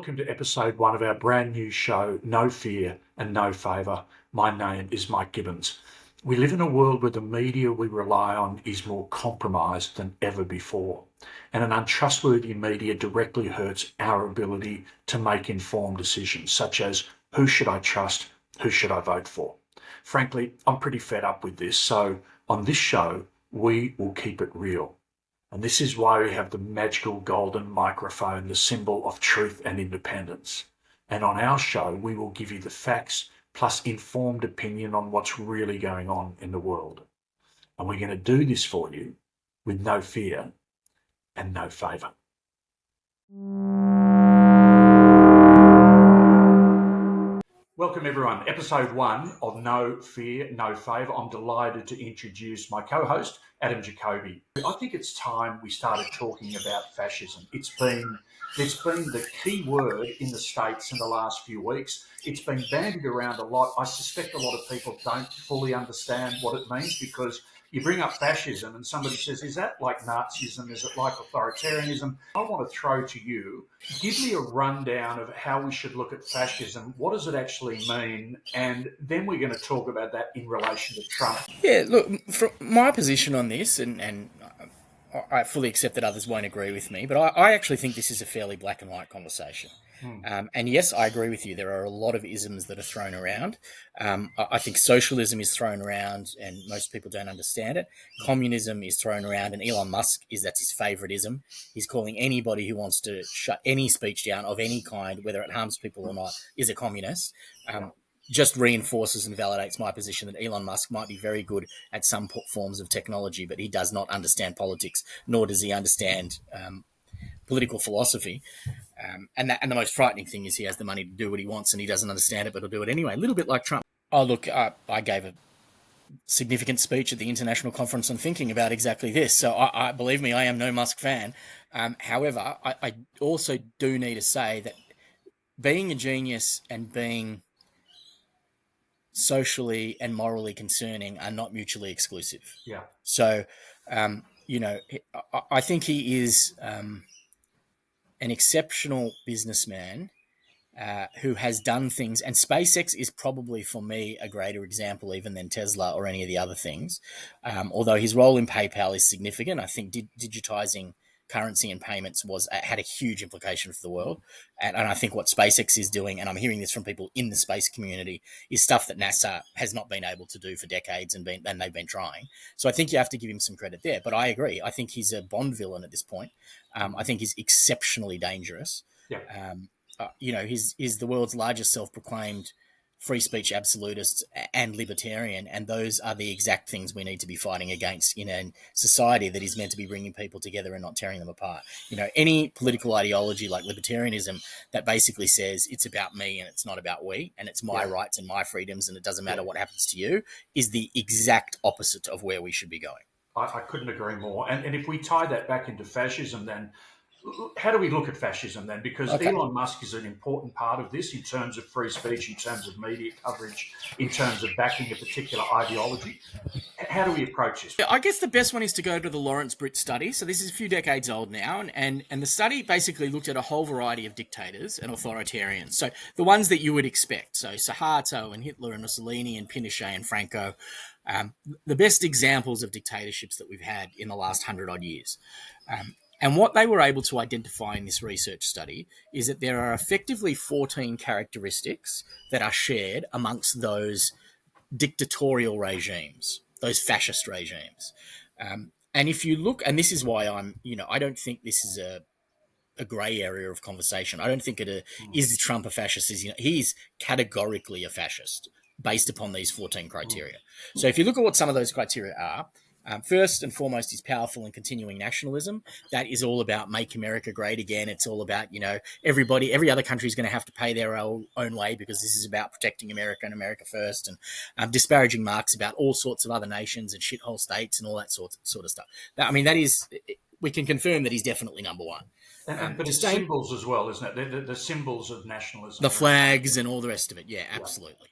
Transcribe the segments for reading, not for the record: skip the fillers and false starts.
welcome to episode 1 of our brand new show, No Fear and No Favour. My name is Mike Gibbons. We live in a world where the media we rely on is more compromised than ever before, and an untrustworthy media directly hurts our ability to make informed decisions, such as who should I trust, who should I vote for. Frankly, I'm pretty fed up with this, so on this show, we will keep it real. And this is why we have the magical golden microphone, the symbol of truth and independence. And on our show, we will give you the facts plus informed opinion on what's really going on in the world. And we're going to do this for you with no fear and no favour. Welcome everyone, episode 1 of No Fear, No Favour. I'm delighted to introduce my co-host, Adam Jacoby. I think it's time we started talking about fascism. It's been the key word in the States in the last few weeks. It's been bandied around a lot. I suspect a lot of people don't fully understand what it means, because you bring up fascism and somebody says, is that like Nazism? Is it like authoritarianism? I want to throw to you, give me a rundown of how we should look at fascism. What does it actually mean? And then we're going to talk about that in relation to Trump. Yeah, look, from my position on this, and I fully accept that others won't agree with me, but I actually think this is a fairly black and white conversation. And yes, I agree with you. There are a lot of isms that are thrown around. I think socialism is thrown around and most people don't understand it. Communism is thrown around, and Elon Musk that's his favourite ism. He's calling anybody who wants to shut any speech down of any kind, whether it harms people or not, is a communist. Just reinforces and validates my position that Elon Musk might be very good at some forms of technology, but he does not understand politics, nor does he understand political philosophy. And the most frightening thing is he has the money to do what he wants and he doesn't understand it, but he'll do it anyway. A little bit like Trump. Oh, look, I gave a significant speech at the International Conference on Thinking about exactly this. So I believe me, I am no Musk fan. However, I also do need to say that being a genius and being socially and morally concerning are not mutually exclusive. Yeah. So, I think he is an exceptional businessman who has done things, and SpaceX is probably for me a greater example even than Tesla or any of the other things. Although his role in PayPal is significant, I think digitizing currency and payments had a huge implication for the world. And I think what SpaceX is doing, and I'm hearing this from people in the space community, is stuff that NASA has not been able to do for decades and they've been trying. So I think you have to give him some credit there. But I agree. I think he's a Bond villain at this point. I think he's exceptionally dangerous. Yeah. He's the world's largest self-proclaimed free speech absolutist and libertarian, and those are the exact things we need to be fighting against in a society that is meant to be bringing people together and not tearing them apart. Any political ideology like libertarianism that basically says it's about me and it's not about we, and it's my rights and my freedoms and it doesn't matter what happens to you, is the exact opposite of where we should be going. I couldn't agree more. And if we tie that back into fascism, then how do we look at fascism then? Because Elon Musk is an important part of this in terms of free speech, in terms of media coverage, in terms of backing a particular ideology. How do we approach this? I guess the best one is to go to the Lawrence Britt study. So this is a few decades old now, and the study basically looked at a whole variety of dictators and authoritarians. So the ones that you would expect. So Suharto and Hitler and Mussolini and Pinochet and Franco. The best examples of dictatorships that we've had in the last 100-odd years. And what they were able to identify in this research study is that there are effectively 14 characteristics that are shared amongst those dictatorial regimes, those fascist regimes. And if you look, and this is why I don't think this is a grey area of conversation. I don't think is Trump a fascist? He's categorically a fascist based upon these 14 criteria. So if you look at what some of those criteria are, first and foremost is powerful and continuing nationalism. That is all about make America great again. It's all about, every other country is going to have to pay their own way because this is about protecting America and America first, and disparaging marks about all sorts of other nations and shithole states and all that sort of stuff. We can confirm that he's definitely number one. But it's symbols as well, isn't it? The symbols of nationalism. The flags and all the rest of it. Yeah, absolutely.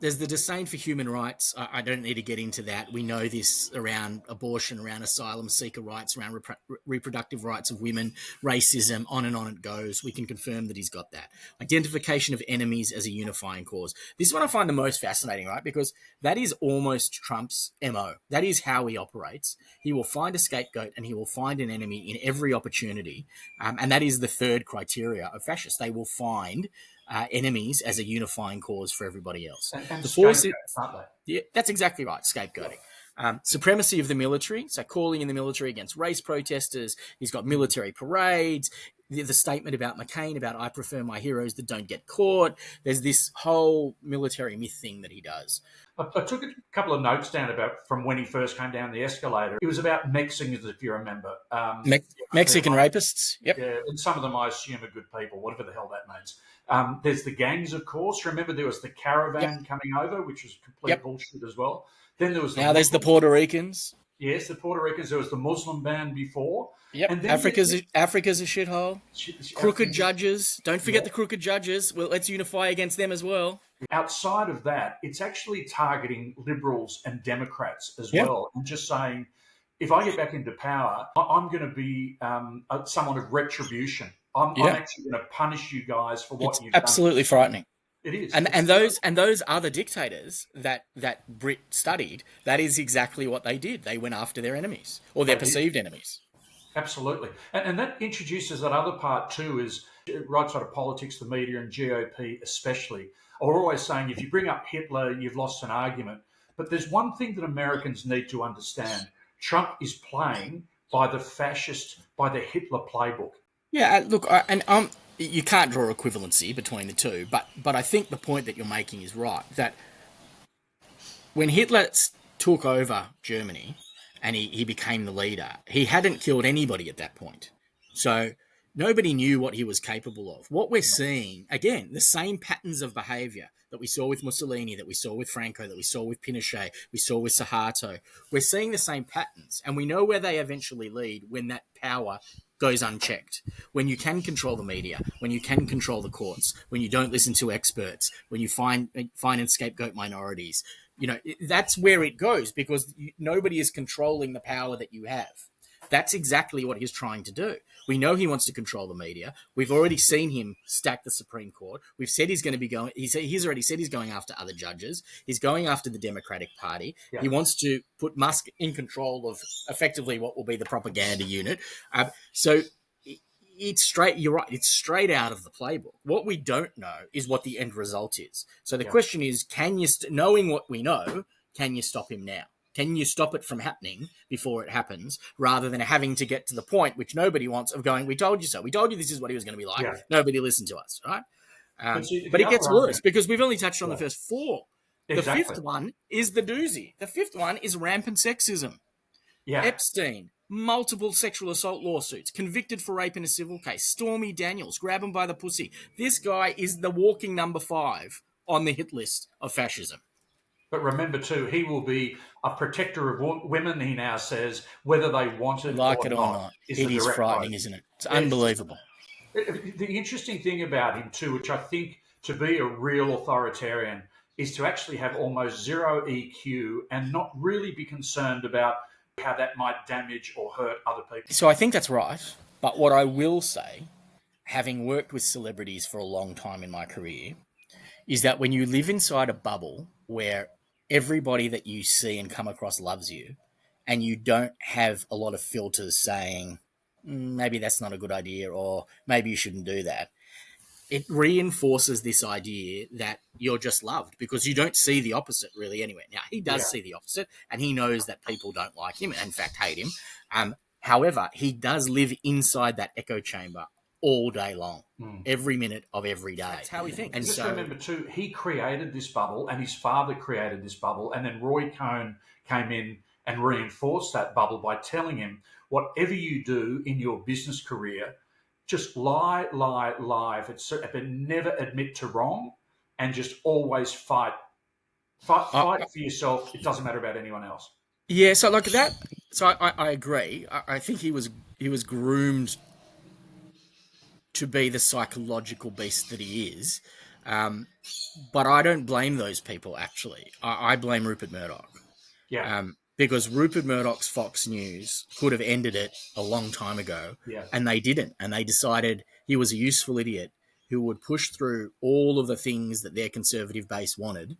There's the disdain for human rights. I don't need to get into that. We know this around abortion, around asylum seeker rights, around reproductive rights of women, racism, on it goes. We can confirm that he's got that. Identification of enemies as a unifying cause. This is what I find the most fascinating, right? Because that is almost Trump's MO. That is how he operates. He will find a scapegoat and he will find an enemy in every opportunity. And that is the third criteria of fascists. They will find enemies as a unifying cause for everybody else. And The force, scapegoats, aren't they? yeah, that's exactly right. Scapegoating. Yeah. Supremacy of the military, so calling in the military against race protesters. He's got military parades. The statement about McCain about I prefer my heroes that don't get caught. There's this whole military myth thing that he does. I took a couple of notes down about from when he first came down the escalator. It was about Mexicans, if you remember. Mexican rapists. Yep. Yeah, and some of them I assume are good people, whatever the hell that means. There's the gangs, of course. Remember, there was the caravan coming over, which was complete bullshit as well. Then there was now there's the Puerto Ricans. Yes, the Puerto Ricans. There was the Muslim ban before. Yep. And then Africa's a shithole. Crooked judges. Don't forget the crooked judges. Well, let's unify against them as well. Outside of that, it's actually targeting liberals and Democrats as well, and just saying, if I get back into power, I'm going to be someone of retribution. I'm actually going to punish you guys for what you've done. Absolutely frightening. It is. And those other dictators that Brit studied, that is exactly what they did. They went after their enemies or their perceived enemies. Absolutely. And that introduces that other part too, is right side of politics, the media and GOP especially, are always saying if you bring up Hitler, you've lost an argument. But there's one thing that Americans need to understand. Trump is playing by the fascist, by the Hitler playbook. Yeah, look, you can't draw equivalency between the two, but I think the point that you're making is right, that when Hitler took over Germany and he became the leader, he hadn't killed anybody at that point. So nobody knew what he was capable of. What we're seeing, again, the same patterns of behaviour that we saw with Mussolini, that we saw with Franco, that we saw with Pinochet, we saw with Suharto. We're seeing the same patterns, and we know where they eventually lead when that power goes unchecked. When you can control the media, when you can control the courts, when you don't listen to experts, when you find and scapegoat minorities, that's where it goes, because nobody is controlling the power that you have. That's exactly what he's trying to do. We know he wants to control the media. We've already seen him stack the Supreme Court. We've said he's going to be going. He's already said he's going after other judges. He's going after the Democratic Party. Yeah. He wants to put Musk in control of effectively what will be the propaganda unit. So it's straight. You're right. It's straight out of the playbook. What we don't know is what the end result is. So the question is, can you, knowing what we know, can you stop him now? Can you stop it from happening before it happens, rather than having to get to the point, which nobody wants, of going, we told you so. We told you this is what he was going to be like. Yeah. Nobody listened to us, right? But it gets worse, because we've only touched on the first four. Exactly. The fifth one is the doozy. The fifth one is rampant sexism. Yeah. Epstein, multiple sexual assault lawsuits, convicted for rape in a civil case. Stormy Daniels, grab him by the pussy. This guy is the walking number 5 on the hit list of fascism. But remember, too, he will be a protector of women, he now says, whether they want it like or not. It is frightening, isn't it? It's unbelievable. The interesting thing about him, too, which I think to be a real authoritarian, is to actually have almost zero EQ and not really be concerned about how that might damage or hurt other people. So I think that's right. But what I will say, having worked with celebrities for a long time in my career, is that when you live inside a bubble where everybody that you see and come across loves you, and you don't have a lot of filters saying, maybe that's not a good idea, or maybe you shouldn't do that, it reinforces this idea that you're just loved, because you don't see the opposite really anywhere. Now, he does see the opposite, and he knows that people don't like him and, in fact, hate him. However, he does live inside that echo chamber all day long, every minute of every day. That's how he thinks. And just remember, too, he created this bubble, and his father created this bubble, and then Roy Cohn came in and reinforced that bubble by telling him, whatever you do in your business career, just lie, but never admit to wrong, and just always fight for yourself. It doesn't matter about anyone else. Yeah, so like that. So I agree. I think he was groomed to be the psychological beast that he is. But I don't blame those people, actually. I blame Rupert Murdoch. Yeah, Because Rupert Murdoch's Fox News could have ended it a long time ago, yeah, and they didn't. And they decided he was a useful idiot who would push through all of the things that their conservative base wanted.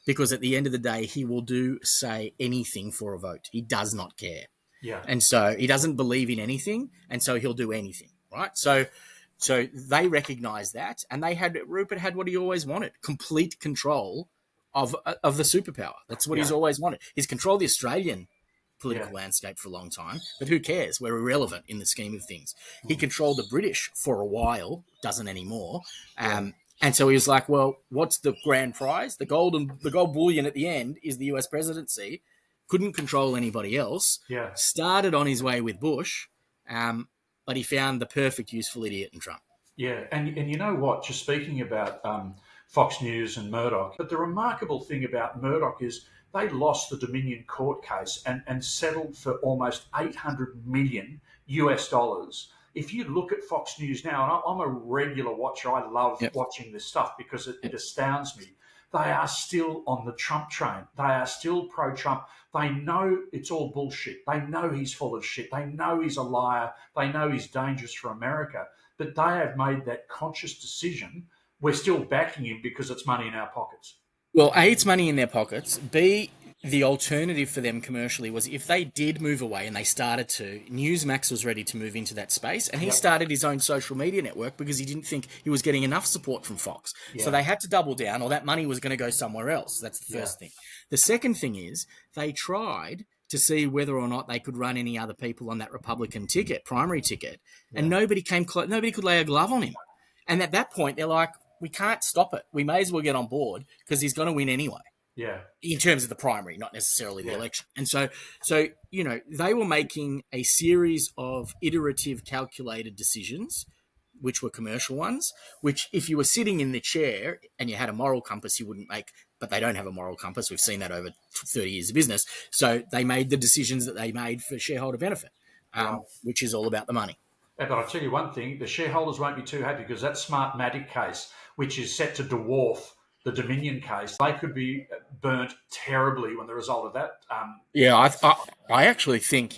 Because at the end of the day, he will say anything for a vote. He does not care. yeah, And so he doesn't believe in anything, and so he'll do anything, right? So they recognized that, and Rupert had what he always wanted: complete control of the superpower. That's what he's yeah, always wanted. He's controlled the Australian yeah, political landscape for a long time, but who cares? We're irrelevant in the scheme of things. He mm, controlled the British for a while, doesn't anymore. yeah, And so he was like, well, what's the grand prize? The gold bullion at the end is the US presidency. Couldn't control anybody else. yeah. Started on his way with Bush, but he found the perfect useful idiot in Trump. Yeah, and you know what? Just speaking about Fox News and Murdoch, but the remarkable thing about Murdoch is they lost the Dominion court case and settled for almost 800 million US dollars. If you look at Fox News now, and I'm a regular watcher, I love Yep. watching this stuff because it Yep. astounds me. They are still on the Trump train. They are still pro Trump. They know it's all bullshit. They know he's full of shit. They know he's a liar. They know he's dangerous for America, but they have made that conscious decision. We're still backing him because it's money in our pockets. Well, A, it's money in their pockets. B, the alternative for them commercially was if they did move away and they started to, Newsmax was ready to move into that space, and he Yep. started his own social media network because he didn't think he was getting enough support from Fox. So Yeah. they had to double down, or that money was going to go somewhere else. That's the Yeah. first thing. The second thing is they tried to see whether or not they could run any other people on that Republican ticket, primary ticket, and Yeah. nobody came close. Nobody could lay a glove on him. And at that point, they're like, we can't stop it. We may as well get on board because he's going to win anyway Yeah. in terms of the primary, not necessarily the Yeah. election. And so they were making a series of iterative, calculated decisions, which were commercial ones. Which, if you were sitting in the chair and you had a moral compass, you wouldn't make. But they don't have a moral compass. We've seen that over 30 years of business. So they made the decisions that they made for shareholder benefit, Right. which is all about the money. Yeah, but I'll tell you one thing: the shareholders won't be too happy because that Smartmatic case, which is set to dwarf the Dominion case, they could be burnt terribly when the result of that. Yeah, I actually think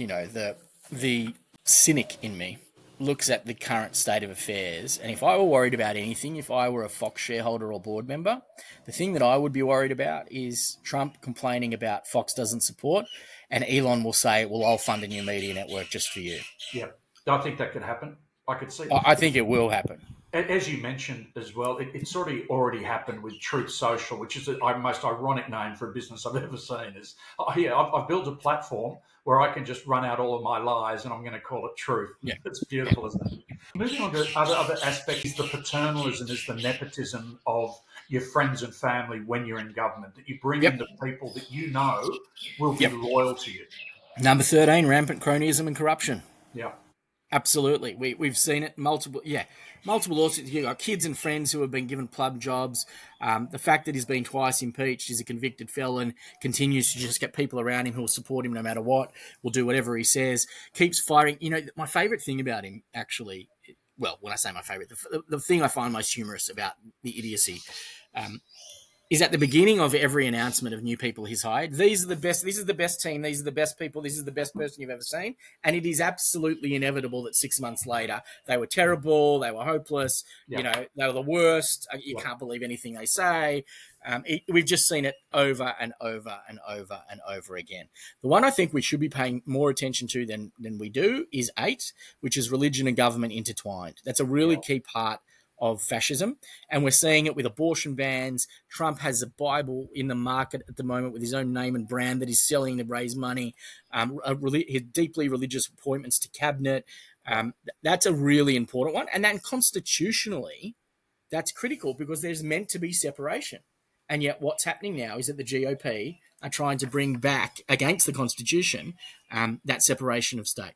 the cynic in me looks at the current state of affairs, and if I were worried about anything, if I were a Fox shareholder or board member, the thing that I would be worried about is Trump complaining about Fox doesn't support, and Elon will say, "Well, I'll fund a new media network just for you." Yeah, I think that could happen. I could see. I think it will happen. As you mentioned as well, it's sort of already happened with Truth Social, which is the most ironic name for a business I've ever seen. Is yeah, I've built a platform where I can just run out all of my lies, and I'm going to call it truth. Yeah, It's beautiful, isn't it? Moving on to other aspects, is the paternalism, is the nepotism of your friends and family when you're in government. That you bring in yep, the people that you know will be yep. loyal to you. Number 13, rampant cronyism and corruption. Yeah, Absolutely, we've seen it multiple lawsuits. You got kids and friends who have been given plum jobs. The fact that he's been twice impeached, he's a convicted felon, continues to just get people around him who will support him no matter what, will do whatever he says, keeps firing. My favourite thing about him, actually, well, when I say my favourite, the thing I find most humorous about the idiocy is at the beginning of every announcement of new people he's hired. These are the best. This is the best team. These are the best people. This is the best person you've ever seen. And it is absolutely inevitable that 6 months later they were terrible. They were hopeless. yeah, They were the worst. You yeah, can't believe anything they say. We've just seen it over and over and over and over again. The one I think we should be paying more attention to than we do is 8, which is religion and government intertwined. That's a really yeah, key part of fascism. And we're seeing it with abortion bans. Trump has a Bible in the market at the moment with his own name and brand that he's selling to raise money. His deeply religious appointments to cabinet. yeah. That's a really important one. And then constitutionally, that's critical because there's meant to be separation. And yet what's happening now is that the GOP are trying to bring back, against the Constitution, that separation of state.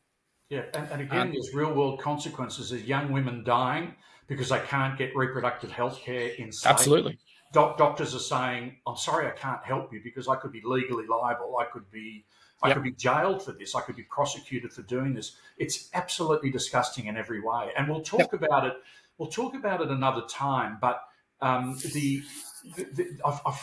Yeah, and again, Um, there's real world consequences. There's young women dying because they can't get reproductive health care in state. absolutely. Doctors are saying, "I'm sorry, I can't help you because I could be legally liable. I could Yep. be jailed for this. I could be prosecuted for doing this." It's absolutely disgusting in every way, and we'll Yep. talk about it. We'll talk about it another time, but. I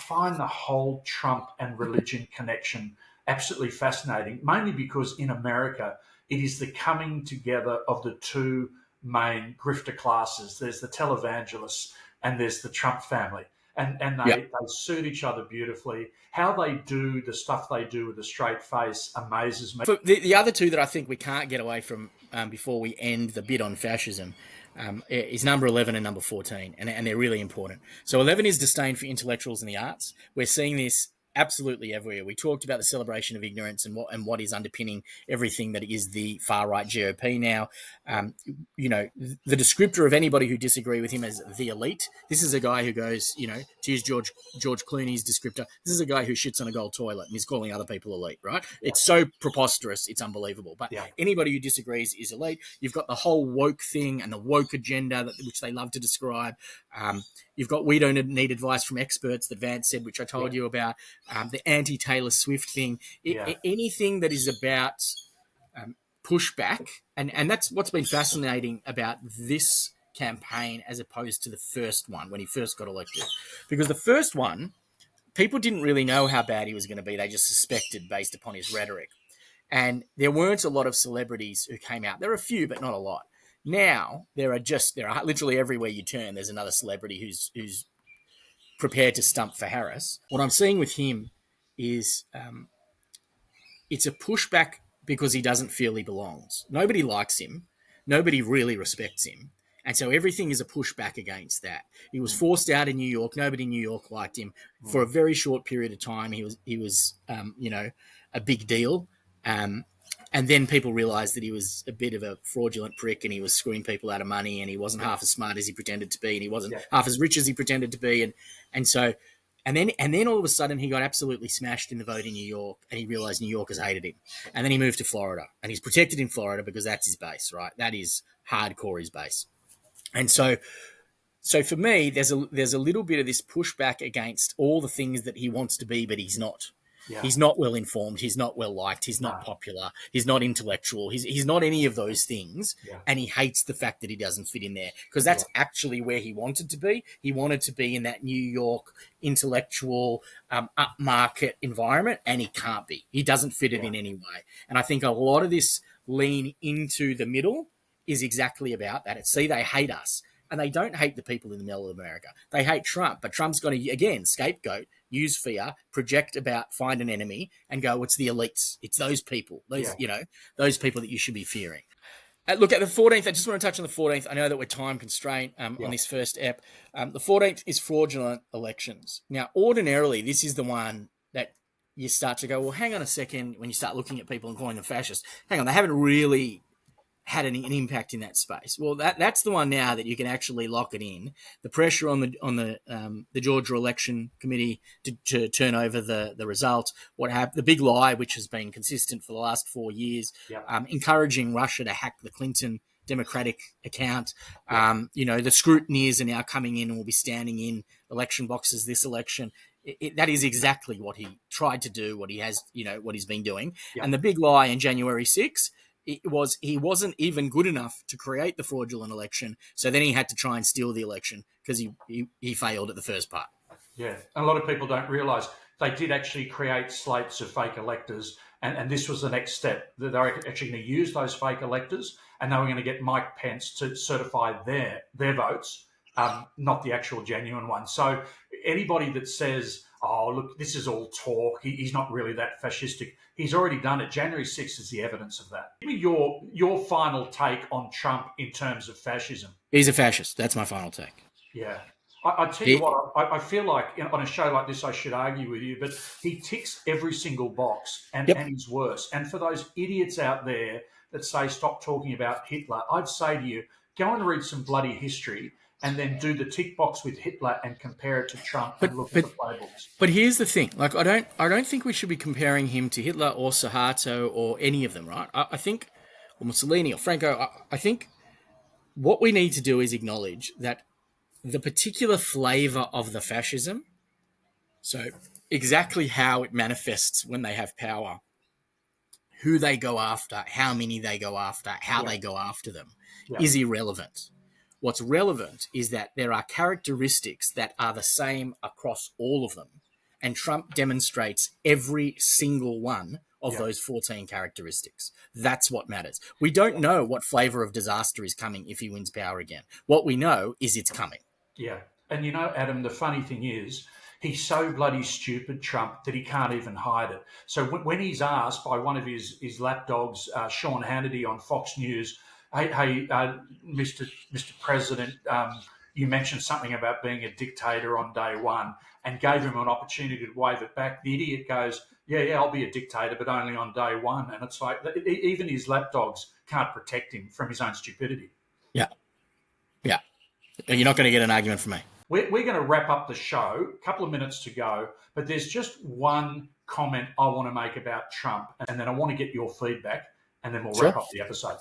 find the whole Trump and religion connection absolutely fascinating, mainly because in America it is the coming together of the two main grifter classes. There's the televangelists and there's the Trump family. And Yeah. they suit each other beautifully. How they do the stuff they do with a straight face amazes me. For the other two that I think we can't get away from before we end the bit on fascism is number 11 and number 14, and they're really important. So 11 is disdain for intellectuals and the arts. We're seeing this absolutely everywhere. We talked about the celebration of ignorance and what is underpinning everything that is the far right GOP now. Um, the descriptor of anybody who disagree with him as the elite. This is a guy who goes, to use George Clooney's descriptor. This is a guy who shits on a gold toilet and he's calling other people elite, right? Yeah, It's so preposterous, it's unbelievable. But yeah, anybody who disagrees is elite. You've got the whole woke thing and the woke agenda, which they love to describe. You've got we don't need advice from experts that Vance said, which I yeah, told you about. The anti-Taylor Swift thing. yeah, Anything that is about pushback, and that's what's been fascinating about this campaign as opposed to the first one when he first got elected, because the first one people didn't really know how bad he was going to be. They just suspected based upon his rhetoric. And there weren't a lot of celebrities who came out. There are a few, but not a lot. Now there are literally everywhere you turn. There's another celebrity who's prepared to stump for Harris. What I'm seeing with him is it's a pushback because he doesn't feel he belongs. Nobody likes him. Nobody really respects him. And so everything is a pushback against that. He was forced out in New York. Nobody in New York liked him for a very short period of time. He was a big deal. Um, and then people realized that he was a bit of a fraudulent prick and he was screwing people out of money and he wasn't yeah, half as smart as he pretended to be and he wasn't yeah, half as rich as he pretended to be. And so and then all of a sudden he got absolutely smashed in the vote in New York and he realized New Yorkers hated him. And then he moved to Florida and he's protected in Florida because that's his base, right? That is hardcore his base. And so for me, there's a little bit of this pushback against all the things that he wants to be, but he's not. yeah. He's not well informed. He's not well liked. He's not No, popular. He's not intellectual. He's not any of those things. yeah, And he hates the fact that he doesn't fit in there because yeah, that's actually where he wanted to be. He wanted to be in that New York intellectual upmarket environment, and he can't be. He doesn't fit it yeah, in any way. And I think a lot of this lean into the middle is exactly about that. It's see, they hate us. And they don't hate the people in the middle of America. They hate Trump, but Trump's going to, again, scapegoat, use fear, project about, find an enemy, and go, it's the elites. It's those people, yeah, those people that you should be fearing. Look, at the 14th, I just want to touch on the 14th. I know that we're time constrained on yeah, this first ep. The 14th is fraudulent elections. Now, ordinarily, this is the one that you start to go, well, hang on a second, when you start looking at people and calling them fascists, hang on, they haven't really had an impact in that space. Well, that's the one now that you can actually lock it in. The pressure on the Georgia election committee to turn over the result. What happened? The big lie, which has been consistent for the last 4 years, yeah, encouraging Russia to hack the Clinton Democratic account. yeah, The scrutineers are now coming in and will be standing in election boxes this election. That is exactly what he tried to do, what he has, what he's been doing. yeah, And the big lie in January 6th he wasn't even good enough to create the fraudulent election. So then he had to try and steal the election because he failed at the first part. yeah. And a lot of people don't realise they did actually create slates of fake electors, and this was the next step. They're actually going to use those fake electors, and they were going to get Mike Pence to certify their votes, not the actual genuine ones. So anybody that says, "Oh, look, this is all talk. He's not really that fascistic," he's already done it. January 6th is the evidence of that. Give me your final take on Trump in terms of fascism. He's a fascist. That's my final take. Yeah. I tell you He, what, I feel like on a show like this, I should argue with you, but he ticks every single box yep. and he's worse. And for those idiots out there that say, stop talking about Hitler, I'd say to you, go and read some bloody history and then do the tick box with Hitler and compare it to Trump But and look at but the playbooks. but here's the thing. Like I don't think we should be comparing him to Hitler or Suharto or any of them, right? I think or Mussolini or Franco. I think what we need to do is acknowledge that the particular flavor of the fascism, so exactly how it manifests when they have power, who they go after, how many they go after, how Yeah, they go after them, yeah, is irrelevant. What's relevant is that there are characteristics that are the same across all of them. And Trump demonstrates every single one of Yeah. those 14 characteristics. That's what matters. We don't know what flavor of disaster is coming if he wins power again. What we know is it's coming. Yeah. And Adam, the funny thing is, he's so bloody stupid, Trump, that he can't even hide it. So when he's asked by one of his lapdogs, Sean Hannity on Fox News, hey, Mr. President, you mentioned something about being a dictator on day one, and gave him an opportunity to wave it back. The idiot goes, yeah, I'll be a dictator, but only on day one. And it's like, even his lapdogs can't protect him from his own stupidity. Yeah. Yeah. You're not going to get an argument from me. We're going to wrap up the show, a couple of minutes to go, but there's just one comment I want to make about Trump, and then I want to get your feedback, and then we'll wrap up the episode.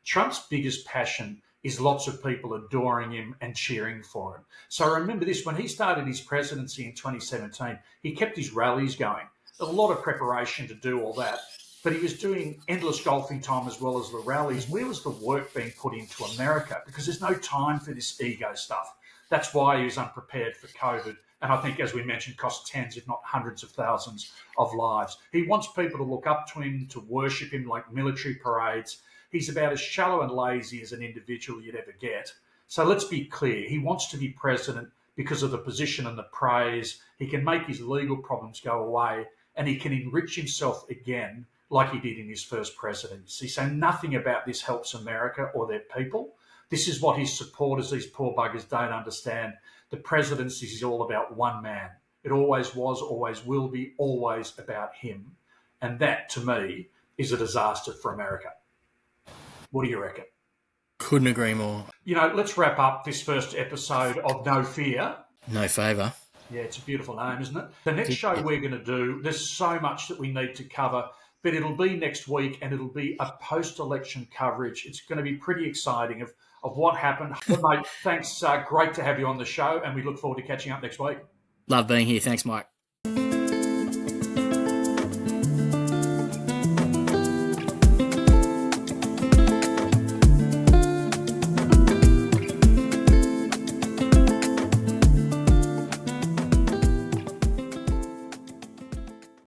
Trump's biggest passion is lots of people adoring him and cheering for him. So remember this, when he started his presidency in 2017, he kept his rallies going. A lot of preparation to do all that, but he was doing endless golfing time as well as the rallies. Where was the work being put into America? Because there's no time for this ego stuff. That's why he was unprepared for COVID. And I think, as we mentioned, cost tens, if not hundreds of thousands of lives. He wants people to look up to him, to worship him like military parades. He's about as shallow and lazy as an individual you'd ever get. So let's be clear. He wants to be president because of the position and the praise. He can make his legal problems go away, and he can enrich himself again like he did in his first presidency. So nothing about this helps America or their people. This is what his supporters, these poor buggers, don't understand. The presidency is all about one man. It always was, always will be, always about him. And that, to me, is a disaster for America. What do you reckon? Couldn't agree more. Let's wrap up this first episode of No Fear. No favour. Yeah, it's a beautiful name, isn't it? The next show we're going to do, there's so much that we need to cover, but it'll be next week, and it'll be a post-election coverage. It's going to be pretty exciting of what happened. But mate, thanks. Great to have you on the show, and we look forward to catching up next week. Love being here. Thanks, Mike.